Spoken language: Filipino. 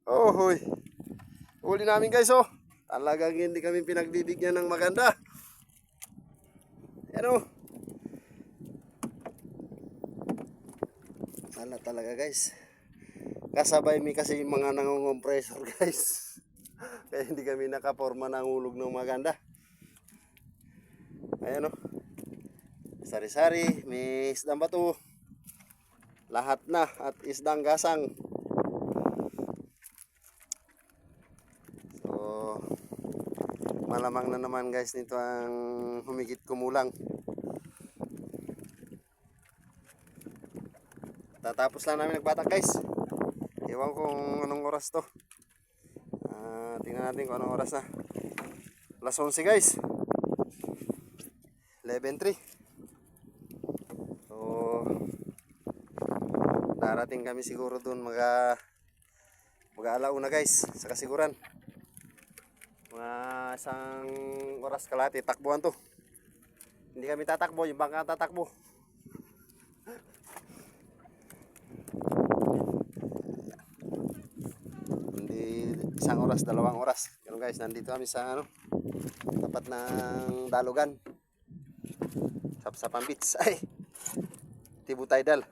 Oh, hoy. Huli namin guys, oh. Talagang hindi kami pinagbibigyan ng maganda. Yan oh. Wala talaga guys. Kasabay mi kasi yung mga nangongompressor guys. Kaya hindi kami nakaporma ng hulog ng maganda. Ayan oh. Sari-sari, may isdang bato. Lahat na at isdang gasang. So, malamang na naman guys nito ang humigit kumulang. Tatapos lang namin nagbatak guys. Ewan kung anong oras to. Tingnan natin kung anong oras na. Alas 11 guys. 11:03. So, darating kami siguro dun mag-alauna guys sa kasiguran. Mga isang oras kalahati takbuhan to. Hindi kami tatakbo, yung bangka tatakbo. Hindi isang oras, 2 oras. Pero guys, nandito kami sa tapat ng dalugan. Sapsapan Beach. Ay, Tibu Tidal.